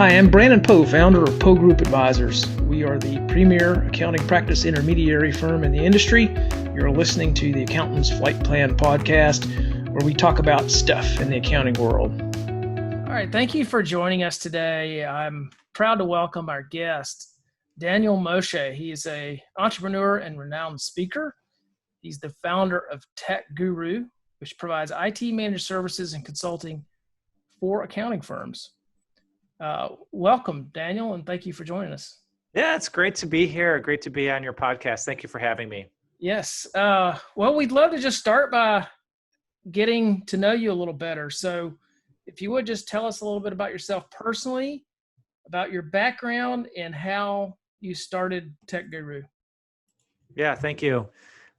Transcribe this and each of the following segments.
Hi, I'm Brandon Poe, founder of Poe Group Advisors. We are the premier accounting practice intermediary firm in the industry. You're listening to the Accountant's Flight Plan podcast, where we talk about stuff in the accounting world. All right, thank you for joining us today. I'm proud to welcome our guest, Daniel Moshe. He is an entrepreneur and renowned speaker. He's the founder of Tech Guru, which provides IT managed services and consulting for accounting firms. Welcome, Daniel, and thank you for joining us. Yeah, it's great to be here. Great to be on your podcast. Thank you for having me. Yes. Well, we'd love to just start by getting to know you a little better. So if you would just tell us a little bit about yourself personally, about your background, and how you started Tech Guru. Yeah, thank you.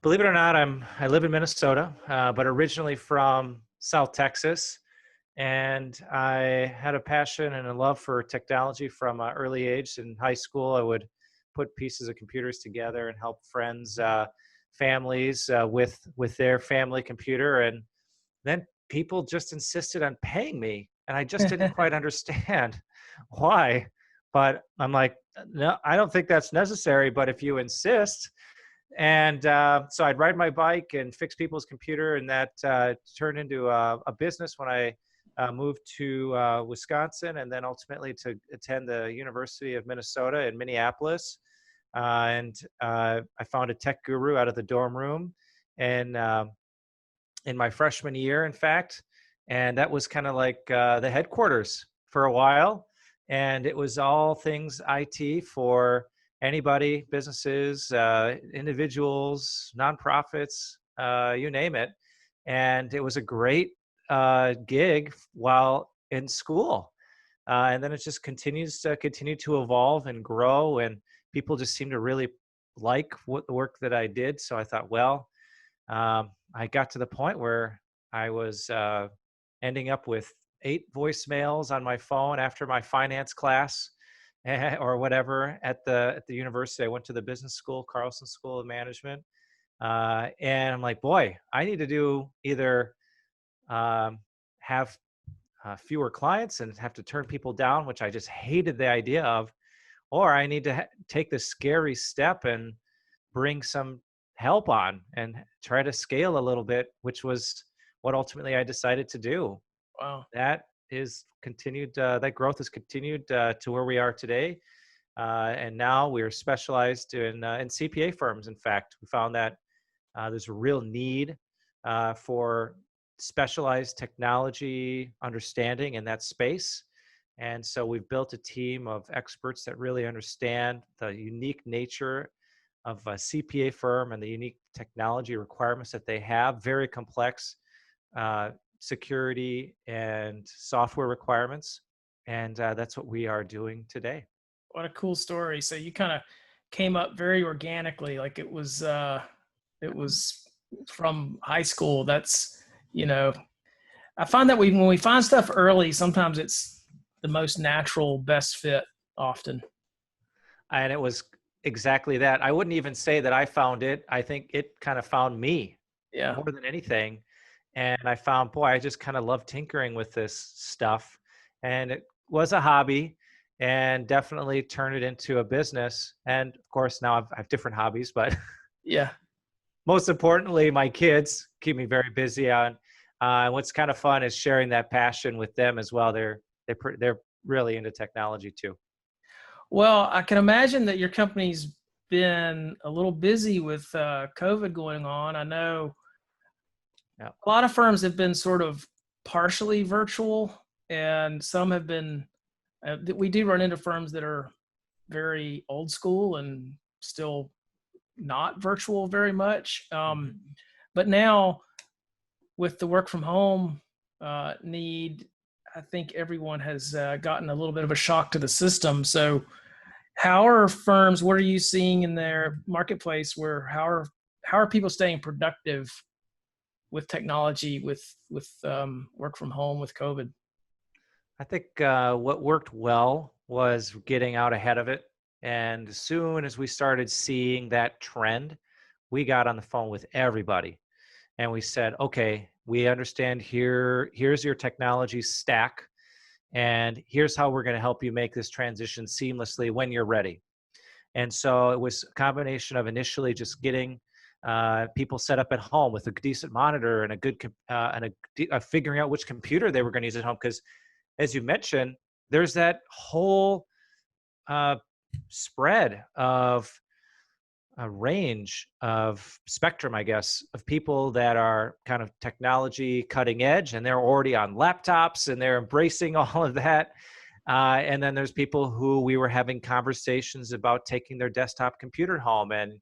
Believe it or not, I live in Minnesota, but originally from South Texas. And I had a passion and a love for technology from an early age. In high school, I would put pieces of computers together and help friends, families with their family computer. And then people just insisted on paying me. And I just didn't quite understand why. But I'm like, no, I don't think that's necessary. But if you insist. And so I'd ride my bike and fix people's computer. And that turned into a business when I moved to Wisconsin, and then ultimately to attend the University of Minnesota in Minneapolis. And I found a Tech Guru out of the dorm room, and in my freshman year, in fact. And that was kind of like the headquarters for a while. And it was all things IT for anybody, businesses, individuals, nonprofits, you name it. And it was a great gig while in school. And then it just continued to evolve and grow. And people just seem to really like the work that I did. So I thought, well, I got to the point where I was ending up with 8 voicemails on my phone after my finance class or whatever at the university. I went to the business school, Carlson School of Management. And I'm like, boy, I need to do either have fewer clients and have to turn people down, which I just hated the idea of, or I need to take this scary step and bring some help on and try to scale a little bit, which was what ultimately I decided to do. Wow. That is continued. That growth has continued to where we are today. And now we're specialized in CPA firms. In fact, we found that there's a real need for specialized technology understanding in that space. And so we've built a team of experts that really understand the unique nature of a CPA firm and the unique technology requirements that they have, very complex security and software requirements. And that's what we are doing today. What a cool story. So you kind of came up very organically, like it was from high school. That's, I find that when we find stuff early, sometimes it's the most natural, best fit often. And it was exactly that. I wouldn't even say that I found it. I think it kind of found me more than anything. And I found, boy, I just kind of love tinkering with this stuff. And it was a hobby, and definitely turned it into a business. And of course, now I have different hobbies, but yeah. Most importantly, my kids keep me very busy on. What's kind of fun is sharing that passion with them as well. They're really into technology too. Well, I can imagine that your company's been a little busy with COVID going on. I know a lot of firms have been sort of partially virtual, and some have been, we do run into firms that are very old school and still not virtual very much. But now with the work from home need, I think everyone has gotten a little bit of a shock to the system. So how are firms, what are you seeing in their marketplace where, how are people staying productive with technology, with work from home, with COVID? I think what worked well was getting out ahead of it. And as soon as we started seeing that trend, we got on the phone with everybody. And we said, okay, we understand here's your technology stack. And here's how we're going to help you make this transition seamlessly when you're ready. And so it was a combination of initially just getting people set up at home with a decent monitor and a good figuring out which computer they were going to use at home. Because as you mentioned, there's that whole spread of a range of spectrum, I guess, of people that are kind of technology cutting edge, and they're already on laptops and they're embracing all of that. And then there's people who we were having conversations about taking their desktop computer home and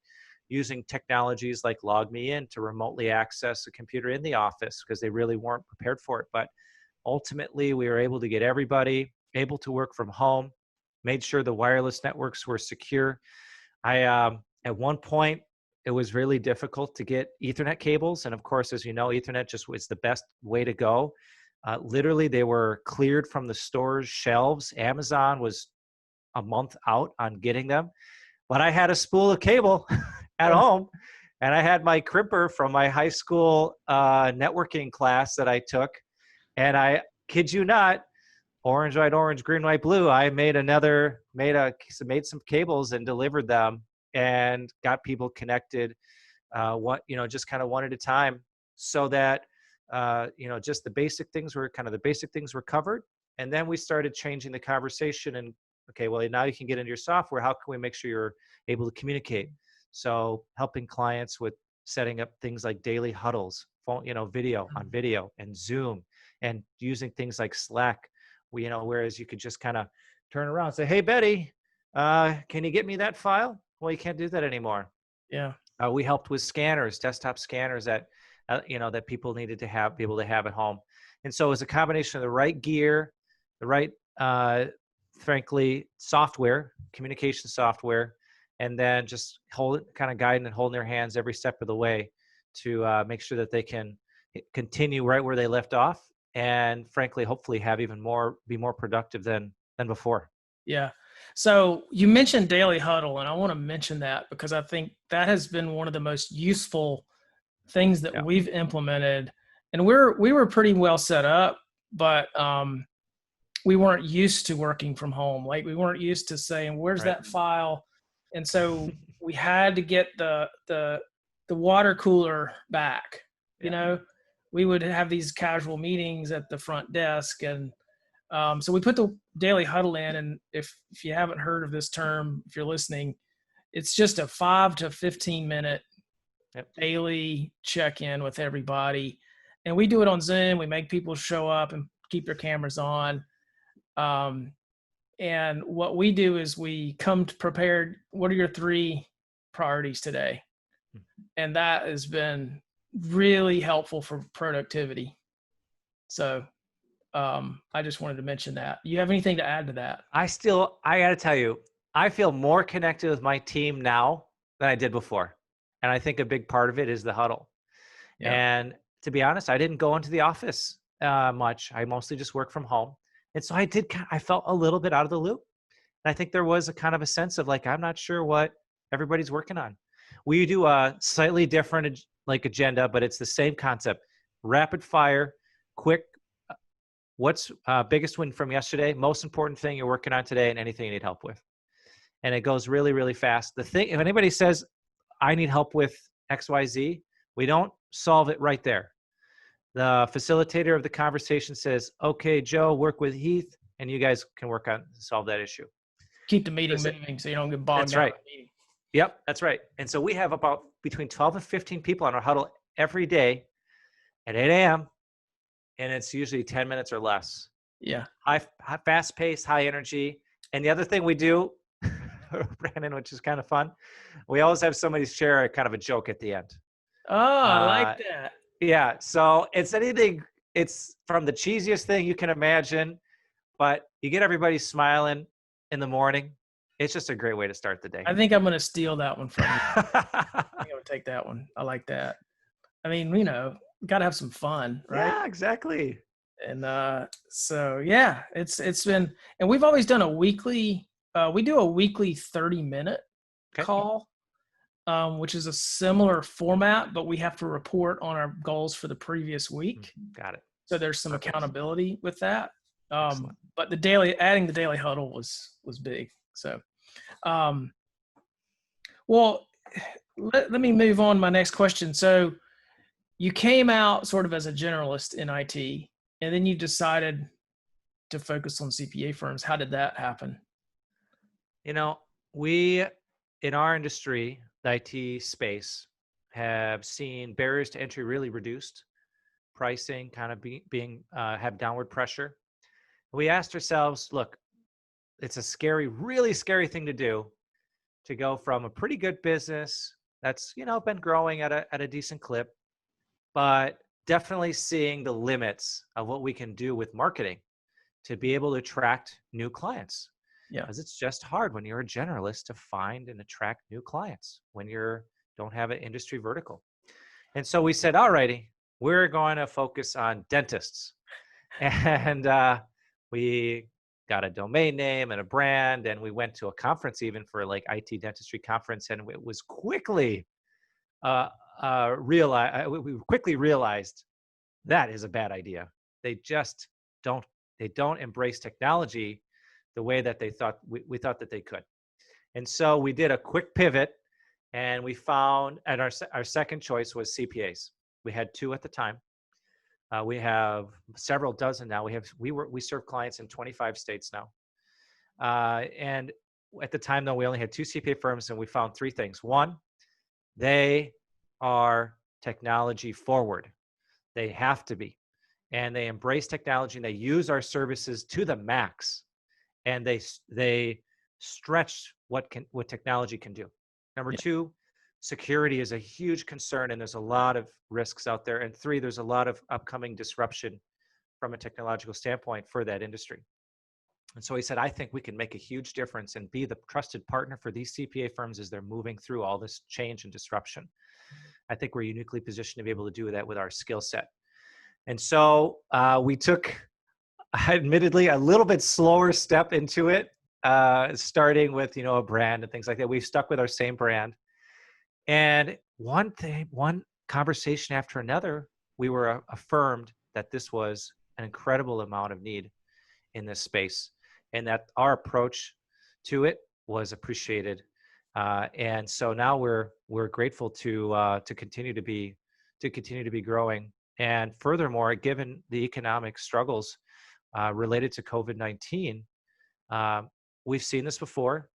using technologies like Log Me In to remotely access a computer in the office because they really weren't prepared for it. But ultimately, we were able to get everybody able to work from home, made sure the wireless networks were secure. At one point, it was really difficult to get Ethernet cables. And of course, as you know, Ethernet just was the best way to go. Literally, they were cleared from the store's shelves. Amazon was a month out on getting them. But I had a spool of cable at home, and I had my crimper from my high school networking class that I took. And I kid you not, orange, white, orange, green, white, blue. I made some cables and delivered them and got people connected. Just kind of one at a time, so that just the basic things were covered. And then we started changing the conversation and, okay, well, now you can get into your software. How can we make sure you're able to communicate? So helping clients with setting up things like daily huddles, phone, video on video, and Zoom, and using things like Slack, whereas you could just kind of turn around and say, hey, Betty, can you get me that file? Well, you can't do that anymore. Yeah. We helped with scanners, desktop scanners that people needed to be able to have at home. And so it was a combination of the right gear, the right, frankly, software, communication software, and then just guiding and holding their hands every step of the way to make sure that they can continue right where they left off, and frankly, hopefully be more productive than before. Yeah. So you mentioned Daily Huddle, and I want to mention that because I think that has been one of the most useful things that we've implemented. And we were pretty well set up, but we weren't used to working from home. Like, we weren't used to saying, where's that file? And so we had to get the water cooler back. We would have these casual meetings at the front desk, and so we put the Daily Huddle in. And if you haven't heard of this term, if you're listening, it's just a 5 to 15 minute daily check-in with everybody. And we do it on Zoom. We make people show up and keep their cameras on. And what we do is we come prepared. What are your 3 priorities today? And that has been really helpful for productivity. So I just wanted to mention that. You have anything to add to that? I got to tell you, I feel more connected with my team now than I did before. And I think a big part of it is the huddle. Yeah. And to be honest, I didn't go into the office much. I mostly just work from home. And so I felt a little bit out of the loop. And I think there was a kind of a sense of like, I'm not sure what everybody's working on. We do a slightly different agenda, but it's the same concept. Rapid fire, quick. What's biggest win from yesterday? Most important thing you're working on today, and anything you need help with. And it goes really, really fast. If anybody says, I need help with XYZ, we don't solve it right there. The facilitator of the conversation says, okay, Joe, work with Heath, and you guys can work on solve that issue. Keep the meeting moving so you don't get bogged down. That's right. Yep, that's right. And so we have about between 12 and 15 people on our huddle every day at 8 a.m., and it's usually 10 minutes or less. Yeah. High fast pace, high energy. And the other thing we do, Brandon, which is kind of fun, we always have somebody share a kind of a joke at the end. Oh, I like that. Yeah. So it's from the cheesiest thing you can imagine, but you get everybody smiling in the morning. It's just a great way to start the day. I think I'm going to steal that one from you. I think I'm going to take that one. I like that. I mean, we got to have some fun, right? Yeah, exactly. And so, yeah, it's been, and we've always done we do a weekly 30-minute call, which is a similar format, but we have to report on our goals for the previous week. Got it. So there's some accountability with that. But adding the Daily Huddle was big. So, well, let me move on to my next question. So you came out sort of as a generalist in IT, and then you decided to focus on CPA firms. How did that happen? We, in our industry, the IT space, have seen barriers to entry really reduced, pricing kind of have downward pressure. We asked ourselves, look, it's a really scary thing to do, to go from a pretty good business that's, been growing at a decent clip, but definitely seeing the limits of what we can do with marketing to be able to attract new clients. Yeah. Because it's just hard when you're a generalist to find and attract new clients when don't have an industry vertical. And so we said, all righty, we're going to focus on dentists. And we got a domain name and a brand, and we went to a conference even for like IT dentistry conference, and it was quickly we quickly realized that is a bad idea. They just don't embrace technology the way that they thought we thought that they could. And so we did a quick pivot, and we found, and our second choice was CPAs. We had 2 at the time. We have several dozen now. We serve clients in 25 states now. And at the time, though, we only had 2 CPA firms, and we found 3 things. 1, they are technology forward. They have to be. And they embrace technology, and they use our services to the max. And they stretch what technology can do. Number 2, security is a huge concern, and there's a lot of risks out there. And 3, there's a lot of upcoming disruption from a technological standpoint for that industry. And so he said, I think we can make a huge difference and be the trusted partner for these CPA firms as they're moving through all this change and disruption. I think we're uniquely positioned to be able to do that with our skill set. And so we took, admittedly, a little bit slower step into it, starting with, a brand and things like that. We stuck with our same brand. And one conversation after another, we were affirmed that this was an incredible amount of need in this space, and that our approach to it was appreciated. And so now we're grateful to continue to be growing. And furthermore, given the economic struggles related to COVID-19, we've seen this before.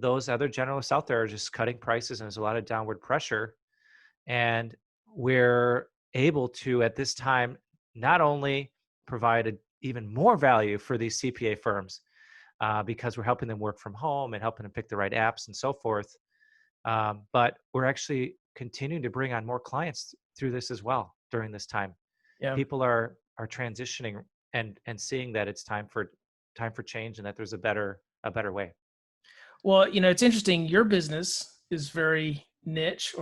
Those other generalists out there are just cutting prices, and there's a lot of downward pressure. And we're able to, at this time, not only provide even more value for these CPA firms, because we're helping them work from home and helping them pick the right apps and so forth, but we're actually continuing to bring on more clients through this as well during this time. Yeah. People are transitioning and seeing that it's time for change, and that there's a better way. Well, it's interesting. Your business is very niche,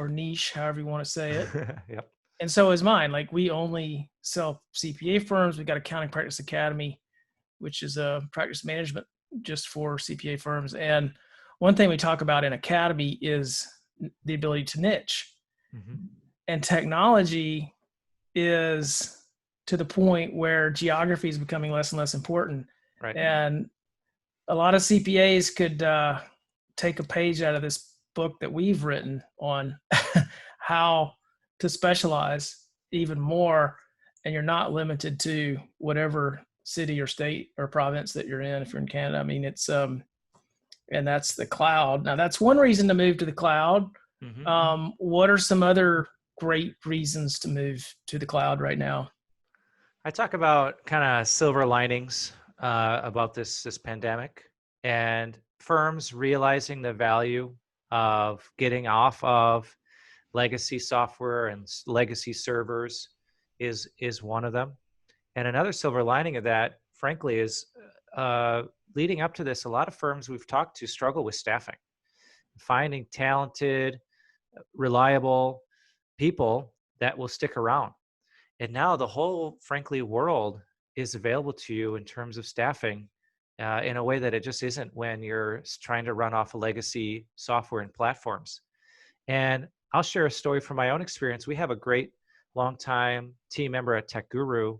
however you want to say it. Yep. And so is mine. Like, we only sell CPA firms. We've got Accounting Practice Academy, which is a practice management just for CPA firms. And one thing we talk about in Academy is the ability to niche. Mm-hmm. And technology is to the point where geography is becoming less and less important. Right. And a lot of CPAs could take a page out of this book that we've written on how to specialize even more, and you're not limited to whatever city or state or province that you're in. If you're in Canada, I mean, it's and that's the cloud. Now, that's one reason to move to the cloud. Mm-hmm. What are some other great reasons to move to the cloud right now? I talk about kind of silver linings about this pandemic, and firms realizing the value of getting off of legacy software and legacy servers is one of them. And another silver lining of that, frankly, is leading up to this, a lot of firms we've talked to struggle with staffing, finding talented, reliable people that will stick around. And now the whole, frankly, world is available to you in terms of staffing in a way that it just isn't when you're trying to run off a legacy software and platforms. And I'll share a story from my own experience. We have a great longtime team member at Tech Guru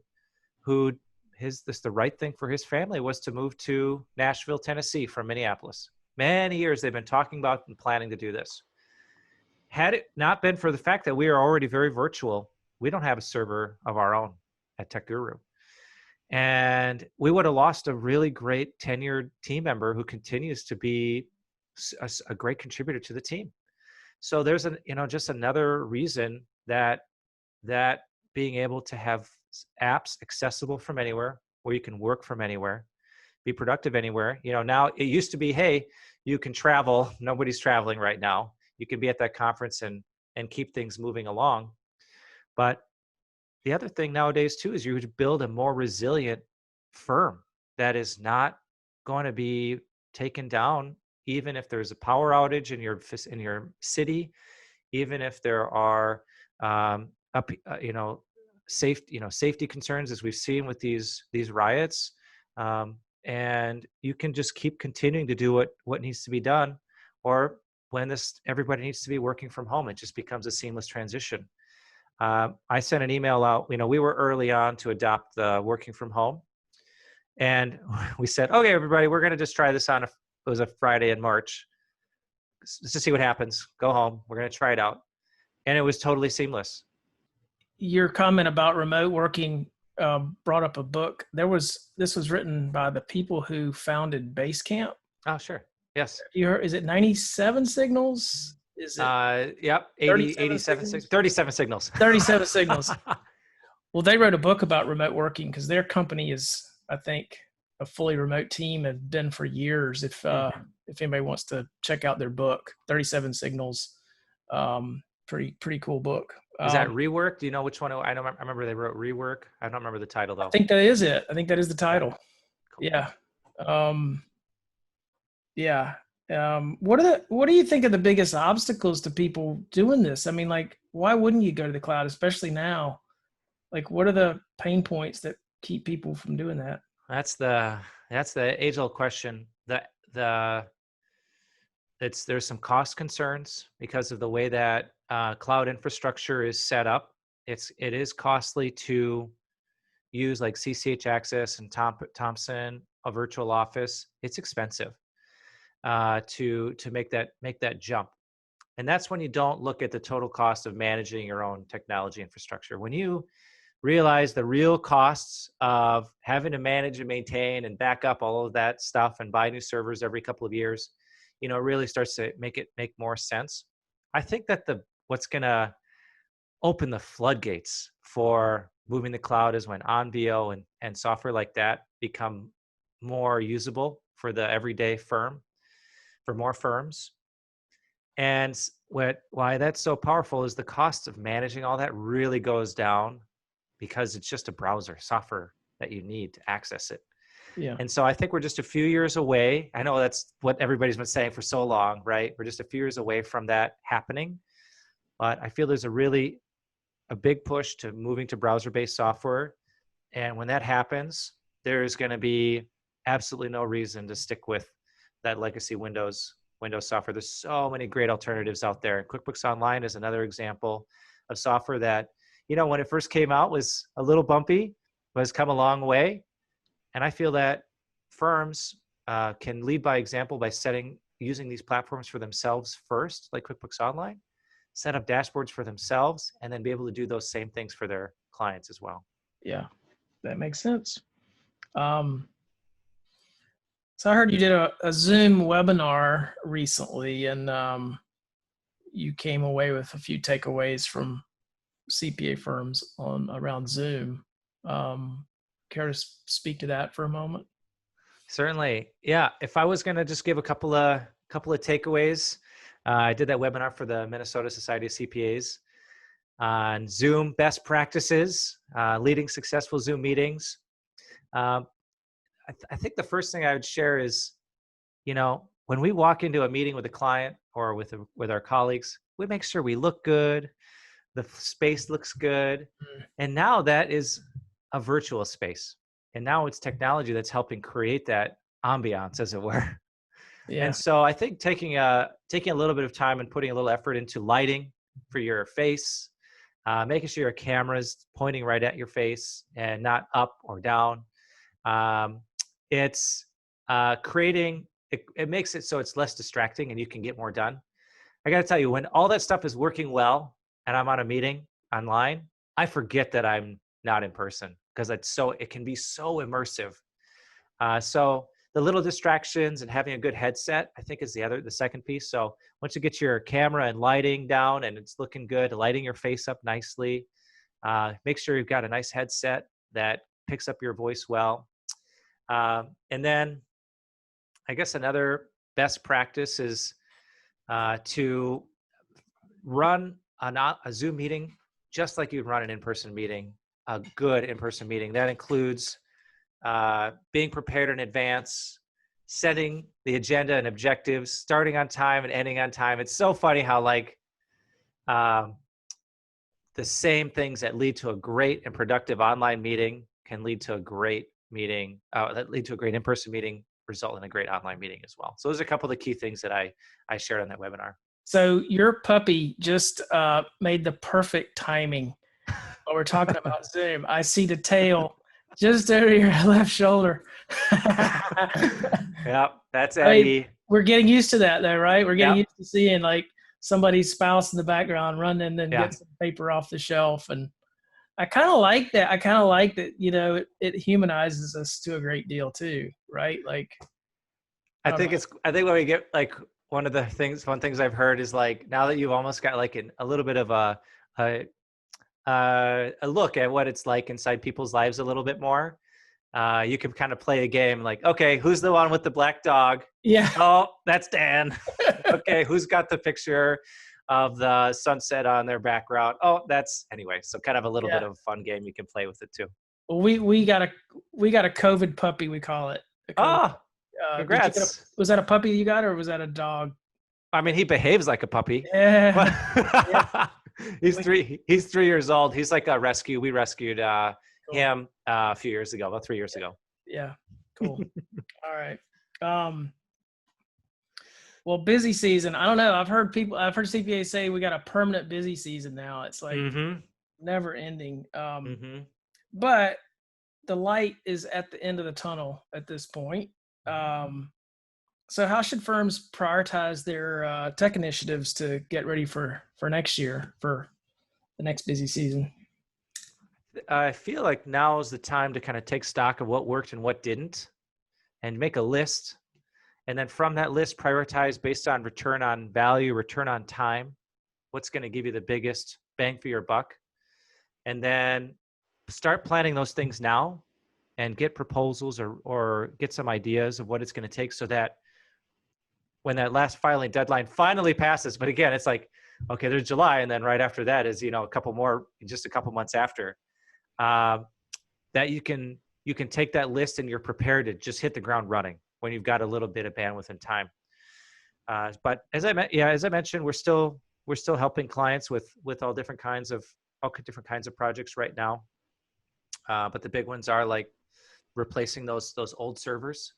who the right thing for his family was to move to Nashville, Tennessee from Minneapolis. Many years they've been talking about and planning to do this. Had it not been for the fact that we are already very virtual, we don't have a server of our own at Tech Guru. And we would have lost a really great tenured team member who continues to be a great contributor to the team. So there's just another reason that being able to have apps accessible from anywhere, where you can work from anywhere, be productive anywhere. Now it used to be, hey, you can travel. Nobody's traveling right now. You can be at that conference and keep things moving along. But the other thing nowadays too is you would build a more resilient firm that is not going to be taken down, even if there's a power outage in your city, even if there are safety concerns, as we've seen with these riots, and you can just keep continuing to do what needs to be done, or when everybody needs to be working from home, it just becomes a seamless transition. I sent an email out. We were early on to adopt the working from home, and we said, okay, everybody, we're going to just try this on. It was a Friday in March. Let's just see what happens. Go home. We're going to try it out. And it was totally seamless. Your comment about remote working brought up a book. This was written by the people who founded Basecamp. Oh, sure. Yes. Is it 97 signals? Is it? Yep. 37 signals. 37 signals. Well, they wrote a book about remote working because their company is, I think, a fully remote team, have been for years. If anybody wants to check out their book, 37 signals, pretty cool book. Is that Rework? Do you know which one? I remember they wrote Rework. I don't remember the title though. I think that is it. I think that is the title. Cool. Yeah. What do you think are the biggest obstacles to people doing this? I mean, like, why wouldn't you go to the cloud, especially now? Like, what are the pain points that keep people from doing that? That's the age-old question. There's some cost concerns because of the way that cloud infrastructure is set up. It is costly to use like CCH Access and Thompson, a virtual office. It's expensive to make that jump. And that's when you don't look at the total cost of managing your own technology infrastructure. When you realize the real costs of having to manage and maintain and back up all of that stuff and buy new servers every couple of years, it really starts to make more sense. I think that what's going to open the floodgates for moving the cloud is when OnVO and software like that become more usable for the everyday firm, for more firms. And why that's so powerful is the cost of managing all that really goes down because it's just a browser software that you need to access it. Yeah. And so I think we're just a few years away. I know that's what everybody's been saying for so long, right? We're just a few years away from that happening. But I feel there's a big push to moving to browser-based software. And when that happens, there's going to be absolutely no reason to stick with that legacy Windows software. There's so many great alternatives out there. And QuickBooks Online is another example of software that, when it first came out was a little bumpy, but has come a long way. And I feel that firms can lead by example by using these platforms for themselves first, like QuickBooks Online, set up dashboards for themselves, and then be able to do those same things for their clients as well. Yeah, that makes sense. So I heard you did a Zoom webinar recently, and you came away with a few takeaways from CPA firms around Zoom. Care to speak to that for a moment? Certainly. Yeah. If I was going to just give a couple of takeaways, I did that webinar for the Minnesota Society of CPAs on Zoom best practices, leading successful Zoom meetings. I think the first thing I would share is, when we walk into a meeting with a client or with our colleagues, we make sure we look good, the space looks good, and now that is a virtual space, and now it's technology that's helping create that ambiance, as it were. Yeah. And so I think taking a little bit of time and putting a little effort into lighting for your face, making sure your camera's pointing right at your face and not up or down. It's creating, it makes it so it's less distracting and you can get more done. I got to tell you, when all that stuff is working well and I'm on a meeting online, I forget that I'm not in person because it can be so immersive. So the little distractions and having a good headset, I think, is the second piece. So once you get your camera and lighting down and it's looking good, lighting your face up nicely, make sure you've got a nice headset that picks up your voice well. And then I guess another best practice is to run a Zoom meeting just like you'd run an in-person meeting, a good in-person meeting. That includes being prepared in advance, setting the agenda and objectives, starting on time and ending on time. It's so funny how the same things that lead to a great and productive online meeting can lead to a great meeting, that lead to a great in-person meeting, result in a great online meeting as well. So those are a couple of the key things that I shared on that webinar. So your puppy just made the perfect timing while we're talking about Zoom. I see the tail just over your left shoulder. Yep, that's Eddie. I mean, we're getting used to that though, right? We're getting used to seeing like somebody's spouse in the background running and then get some paper off the shelf. And I kind of like that. I kind of like that, it humanizes us to a great deal too, right? Like, I think when we get like, one things I've heard is like, now that you've almost got like a little bit of a look at what it's like inside people's lives a little bit more, you can kind of play a game like, okay, who's the one with the black dog? Yeah. Oh, that's Dan. Okay, who's got the picture of the sunset on their background? Oh, anyway. So kind of a little bit of a fun game you can play with it too. Well, we got a COVID puppy, we call it. Congrats. Was that a puppy you got, or was that a dog? I mean, he behaves like a puppy. Yeah. He's 3 years old. He's like a rescue. We rescued him a few years ago, about 3 years ago. Yeah. Cool. All right. Well, busy season. I don't know. I've heard CPAs say we got a permanent busy season now. It's like never ending. But the light is at the end of the tunnel at this point. So how should firms prioritize their tech initiatives to get ready for next year, for the next busy season? I feel like now is the time to kind of take stock of what worked and what didn't, and make a list. And then from that list, prioritize based on return on value, return on time, what's going to give you the biggest bang for your buck. And then start planning those things now and get proposals or get some ideas of what it's going to take, so that when that last filing deadline finally passes, but again, it's like, okay, there's July, and then right after that is, a couple months after, that you can take that list and you're prepared to just hit the ground running when you've got a little bit of bandwidth and time. But as I mentioned, we're still helping clients with all different kinds of projects right now. But the big ones are like replacing those old servers.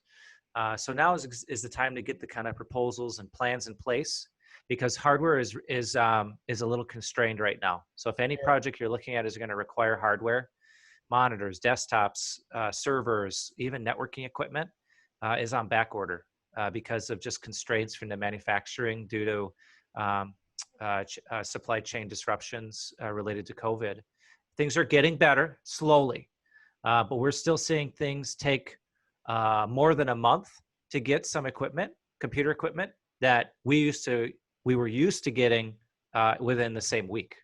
So now is the time to get the kind of proposals and plans in place, because hardware is a little constrained right now. So if any project you're looking at is going to require hardware, monitors, desktops, servers, even networking equipment, is on back order because of just constraints from the manufacturing due to supply chain disruptions related to COVID. Things are getting better slowly, but we're still seeing things take more than a month to get some computer equipment that we were used to getting within the same week.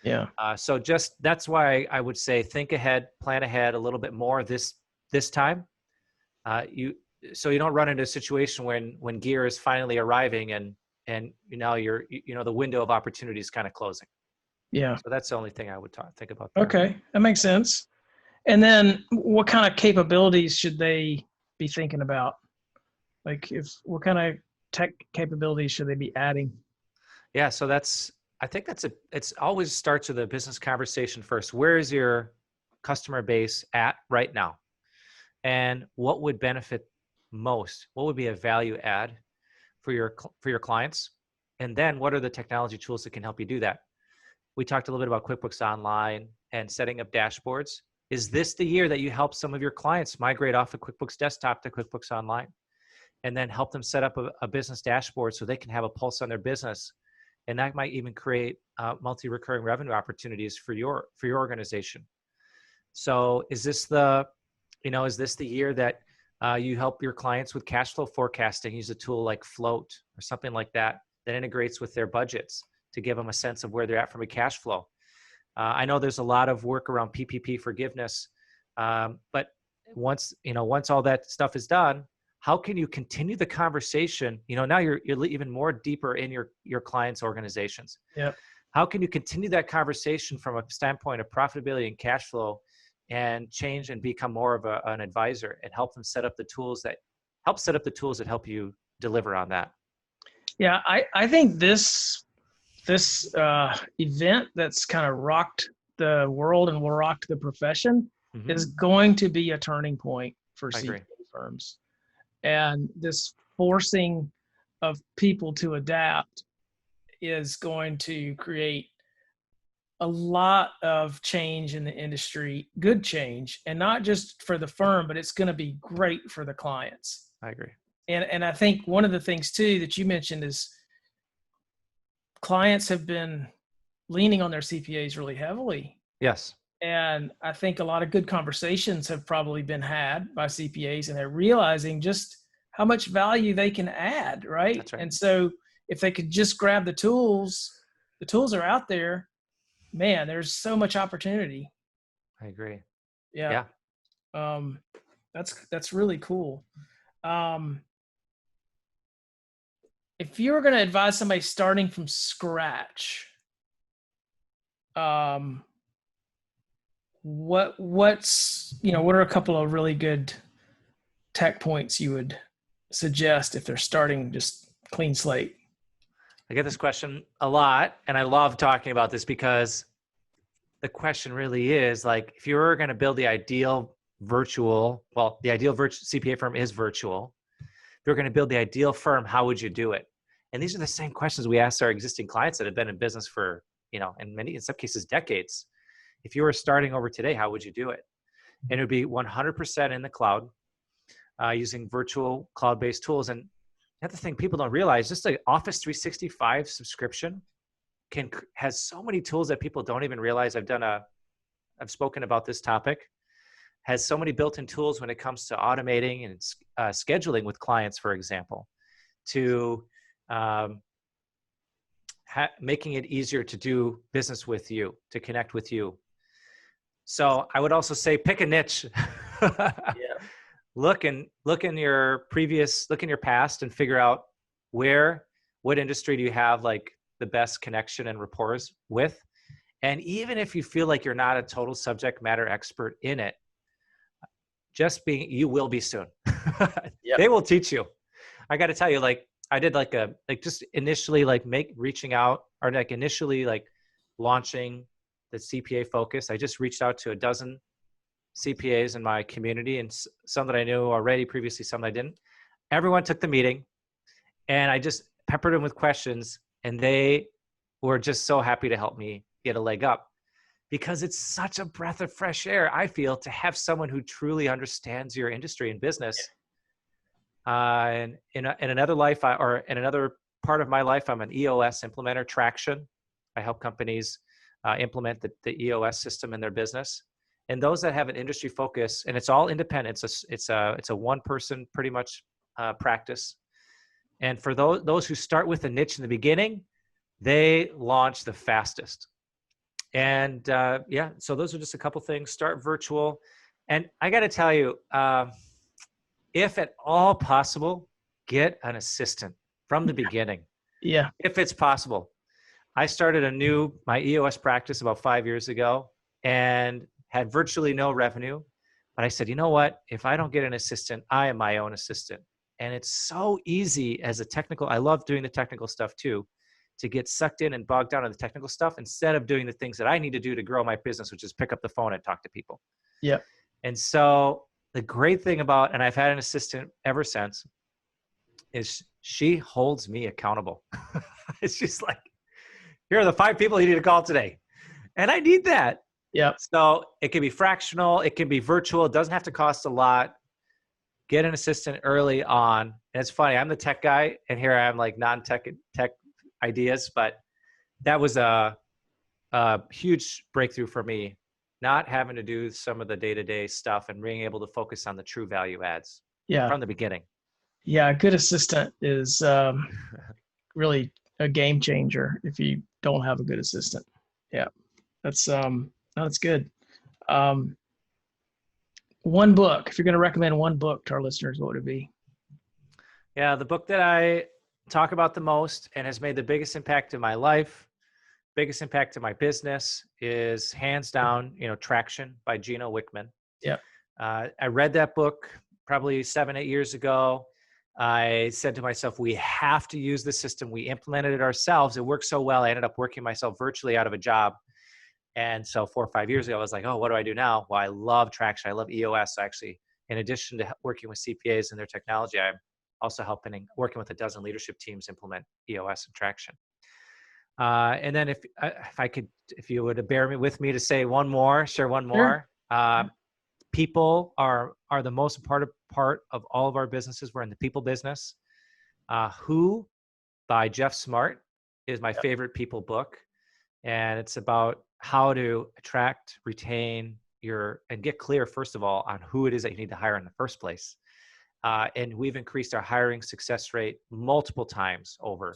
Yeah. So that's why I would say think ahead, plan ahead a little bit more this time. So you don't run into a situation when gear is finally arriving and the window of opportunity is kind of closing. Yeah. So that's the only thing I would think about there. Okay, that makes sense. And then what kind of capabilities should they be thinking about? Like, what kind of tech capabilities should they be adding? Yeah, so I think it's always starts with a business conversation first. Where is your customer base at right now? And what would benefit most? What would be a value add for your clients? And then what are the technology tools that can help you do that? We talked a little bit about QuickBooks Online and setting up dashboards. Is this the year that you help some of your clients migrate off of QuickBooks Desktop to QuickBooks Online, and then help them set up a business dashboard so they can have a pulse on their business? And that might even create multi-recurring revenue opportunities for your organization. So is this the year that you help your clients with cash flow forecasting, use a tool like Float or something like that integrates with their budgets to give them a sense of where they're at from a cash flow? I know there's a lot of work around PPP forgiveness, but once all that stuff is done, how can you continue the conversation? Now you're even more deeper in your clients' organizations. Yeah. How can you continue that conversation from a standpoint of profitability and cash flow, and change and become more of an advisor and help them set up the tools that help you deliver on that? Yeah, I think this event that's kind of rocked the world and will rock the profession is going to be a turning point for CPA firms. And this forcing of people to adapt is going to create a lot of change in the industry, good change, and not just for the firm, but it's going to be great for the clients. I agree. And I think one of the things too that you mentioned is clients have been leaning on their CPAs really heavily. Yes. And I think a lot of good conversations have probably been had by CPAs, and they're realizing just how much value they can add, right? That's right. And so if they could just grab the tools are out there, man, there's so much opportunity. I agree. Yeah. That's really cool. If you were going to advise somebody starting from scratch, what are a couple of really good tech points you would suggest if they're starting just clean slate? I get this question a lot, and I love talking about this because the question really is like, if you were going to build the ideal CPA firm is virtual. If you're going to build the ideal firm, how would you do it? And these are the same questions we ask our existing clients that have been in business for, in some cases, decades. If you were starting over today, how would you do it? And it would be 100% in the cloud, using virtual cloud-based tools. And that's the thing people don't realize, just like Office 365 subscription has so many tools that people don't even realize. I've spoken about this topic, has so many built-in tools when it comes to automating and scheduling with clients, for example, to making it easier to do business with you, to connect with you. So I would also say pick a niche. Yeah. Look in your past and figure out what industry do you have like the best connection and rapport with. And even if you feel like you're not a total subject matter expert in it, you will be soon. Yep. They will teach you. I got to tell you, I did just initially reaching out, or initially launching the CPA focus. I just reached out to a dozen CPAs in my community, and some that I knew already previously, some I didn't. Everyone took the meeting, and I just peppered them with questions, and they were just so happy to help me get a leg up, because it's such a breath of fresh air, I feel, to have someone who truly understands your industry and business. And in another life, or in another part of my life, I'm an EOS implementer, Traction. I help companies implement the EOS system in their business. And those that have an industry focus, and it's all independent, it's a one person pretty much practice. And for those who start with a niche in the beginning, they launch the fastest. And so those are just a couple things. Start virtual. And I got to tell you, if at all possible, get an assistant from the beginning. Yeah. If it's possible. I started my EOS practice about 5 years ago and had virtually no revenue. But I said, you know what? If I don't get an assistant, I am my own assistant. And it's so easy as I love doing the technical stuff too, to get sucked in and bogged down on the technical stuff instead of doing the things that I need to do to grow my business, which is pick up the phone and talk to people. Yeah. And so the great thing about, and I've had an assistant ever since, is she holds me accountable. It's just like, here are the 5 people you need to call today. And I need that. Yep. So it can be fractional, it can be virtual, it doesn't have to cost a lot. Get an assistant early on. And it's funny, I'm the tech guy, and here I am like non-tech tech ideas, but that was a huge breakthrough for me, not having to do some of the day-to-day stuff and being able to focus on the true value adds from the beginning. Yeah, a good assistant is really a game changer if you don't have a good assistant. Yeah, that's good. One book, if you're going to recommend one book to our listeners, what would it be? Yeah, the book that I talk about the most and has made the biggest impact in my life, biggest impact in my business is hands down, Traction by Gino Whitman. Yeah. I read that book probably 7-8 years ago. I said to myself, we have to use the system. We implemented it ourselves. It worked so well. I ended up working myself virtually out of a job. And so 4 or 5 years ago, I was like, oh, what do I do now? Well, I love Traction. I love EOS. So actually, in addition to working with CPAs and their technology, I'm also working with a dozen leadership teams implement EOS and Traction. And then if you would bear with me to say one more, share one more. Sure. People are the most important part of all of our businesses. We're in the people business. Who by Geoff Smart is my favorite people book. And it's about how to attract, retain and get clear, first of all, on who it is that you need to hire in the first place. And we've increased our hiring success rate multiple times over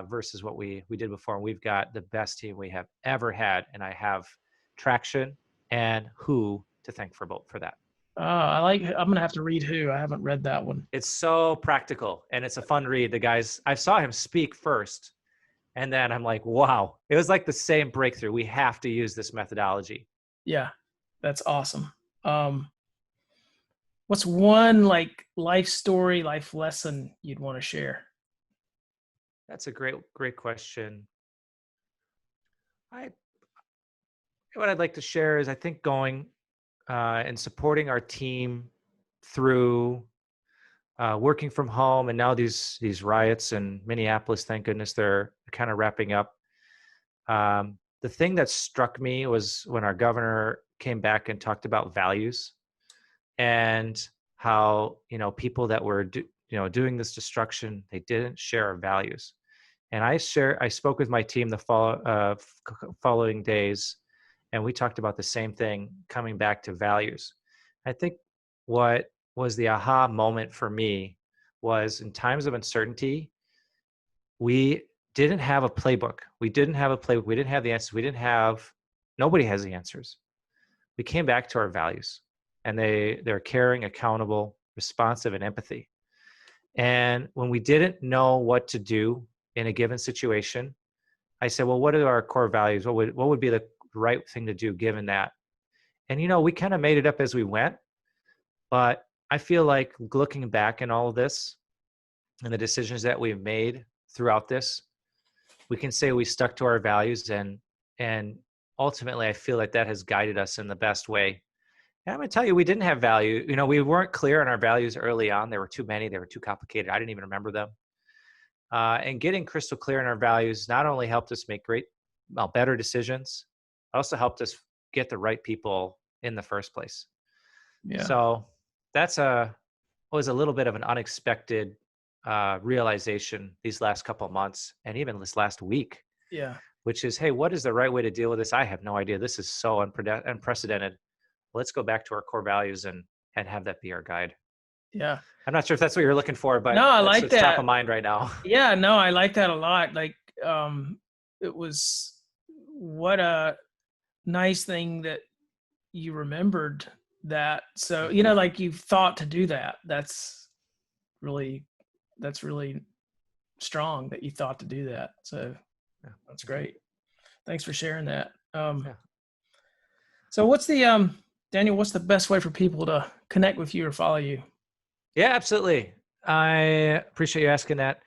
versus what we did before. And we've got the best team we have ever had. And I have Traction and Who to thank for that. I'm going to have to read Who. I haven't read that one. It's so practical and it's a fun read. The guys, I saw him speak first. And then I'm like, wow, it was like the same breakthrough. We have to use this methodology. Yeah, that's awesome. What's one life story, life lesson you'd want to share? That's a great question. What I'd like to share is I think going and supporting our team through working from home, and now these riots in Minneapolis, thank goodness they're kind of wrapping up. The thing that struck me was when our governor came back and talked about values and how, people that were, doing this destruction, they didn't share our values. And I spoke with my team the following days, and we talked about the same thing, coming back to values. I think what was the aha moment for me was in times of uncertainty, we didn't have a playbook. We didn't have the answers. Nobody has the answers. We came back to our values, and they're caring, accountable, responsive, and empathy. And when we didn't know what to do in a given situation, I said, well, what are our core values? What would be the right thing to do given that? And, we kind of made it up as we went, but I feel like looking back in all of this and the decisions that we've made throughout this, we can say we stuck to our values, and ultimately I feel like that has guided us in the best way. And I'm going to tell you, we didn't have value. We weren't clear on our values early on. There were too many. They were too complicated. I didn't even remember them. And getting crystal clear on our values not only helped us make better decisions, it also helped us get the right people in the first place. Yeah. So that's was a little bit of an unexpected realization these last couple of months, and even this last week. Yeah. Which is, hey, what is the right way to deal with this? I have no idea. This is so unprecedented. Let's go back to our core values and have that be our guide. Yeah. I'm not sure if that's what you're looking for, but no, I like that. Top of mind right now. Yeah, no, I like that a lot. It was what a nice thing that you remembered that. So, you thought to do that. That's really strong that you thought to do that. So that's great. Thanks for sharing that. So what's the, Daniel, what's the best way for people to connect with you or follow you? Yeah, absolutely. I appreciate you asking that.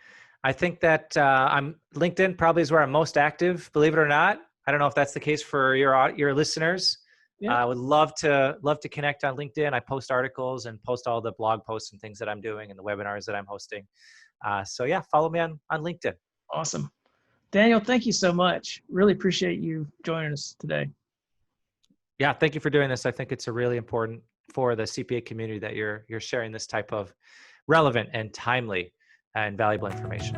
I think that LinkedIn probably is where I'm most active, believe it or not. I don't know if that's the case for your listeners. Yeah. I would love to connect on LinkedIn. I post articles and post all the blog posts and things that I'm doing and the webinars that I'm hosting. So yeah, follow me on LinkedIn. Awesome. Daniel, thank you so much. Really appreciate you joining us today. Yeah, thank you for doing this. I think it's a really important for the CPA community that you're sharing this type of relevant and timely and valuable information.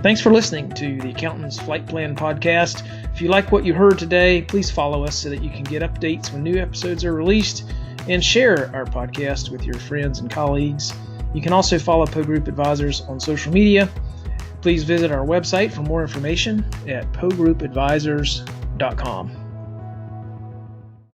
Thanks for listening to the Accountant's Flight Plan Podcast. If you like what you heard today, please follow us so that you can get updates when new episodes are released, and share our podcast with your friends and colleagues. You can also follow Poe Group Advisors on social media. Please visit our website for more information at pogroupadvisors.com.